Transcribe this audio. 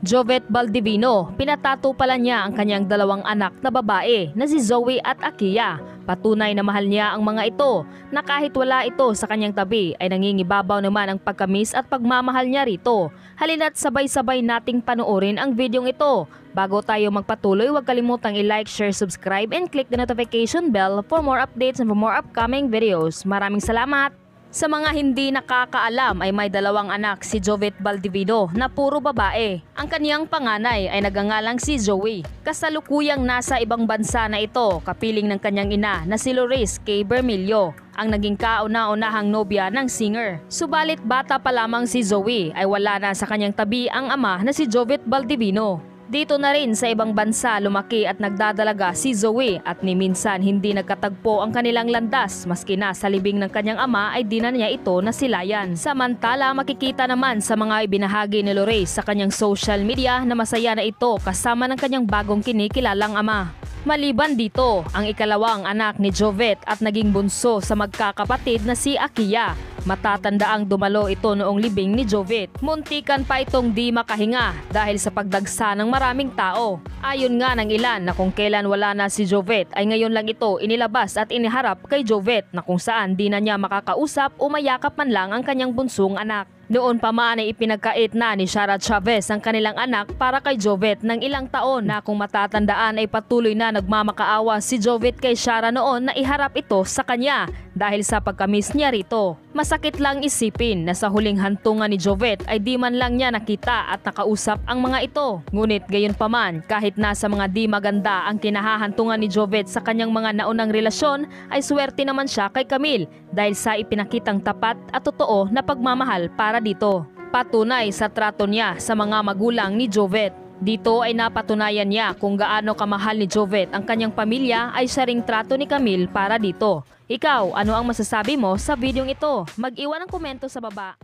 Jovet Baldivino, pinatato pala niya ang kanyang dalawang anak na babae na si Zoe at Akiya. Patunay na mahal niya ang mga ito na kahit wala ito sa kanyang tabi ay nangingibabaw naman ang pagkamis at pagmamahal niya rito. Halina't sabay-sabay nating panoorin ang videong ito. Bago tayo magpatuloy, huwag kalimutang i-like, share, subscribe and click the notification bell for more updates and for more upcoming videos. Maraming salamat! Sa mga hindi nakakaalam ay may dalawang anak si Jovet Baldivino na puro babae. Ang kaniyang panganay ay nagangalang si Zoe. Kasalukuyang nasa ibang bansa na ito, kapiling ng kanyang ina na si Loris K. Bermilio, ang naging kauna-unahang nobya ng singer. Subalit bata pa lamang si Zoe ay wala na sa kanyang tabi ang ama na si Jovet Baldivino. Dito na rin sa ibang bansa lumaki at nagdadalaga si Zoe at ni minsan hindi nagkatagpo ang kanilang landas maski na sa libing ng kanyang ama ay di na niya ito nasilayan. Samantala makikita naman sa mga ibinahagi ni Loris sa kanyang social media na masaya na ito kasama ng kanyang bagong kinikilalang ama. Maliban dito, ang ikalawang anak ni Jovet at naging bunso sa magkakapatid na si Akiya. Matatandaang dumalo ito noong libing ni Jovet. Muntikan pa itong di makahinga dahil sa pagdagsa ng maraming tao. Ayon nga ng ilan na kung kailan wala na si Jovet ay ngayon lang ito inilabas at iniharap kay Jovet na kung saan di na niya makakausap o mayakap man lang ang kanyang bunsong anak. Noon pa man ay ipinagkait na ni Shara Chavez ang kanilang anak para kay Jovet ng ilang taon na kung matatandaan ay patuloy na nagmamakaawa si Jovet kay Shara noon na iharap ito sa kanya dahil sa pagkamis niya rito. Masakit lang isipin na sa huling hantungan ni Jovet ay di man lang niya nakita at nakausap ang mga ito. Ngunit gayon pa man, kahit nasa mga di maganda ang kinahahantungan ni Jovet sa kanyang mga naunang relasyon ay swerte naman siya kay Camille dahil sa ipinakitang tapat at totoo na pagmamahal para dito. Patunay sa trato niya sa mga magulang ni Jovet. Dito ay napatunayan niya kung gaano kamahal ni Jovet ang kanyang pamilya ay siya ring trato ni Camille para dito. Ikaw, ano ang masasabi mo sa videong ito? Mag-iwan ng komento sa baba.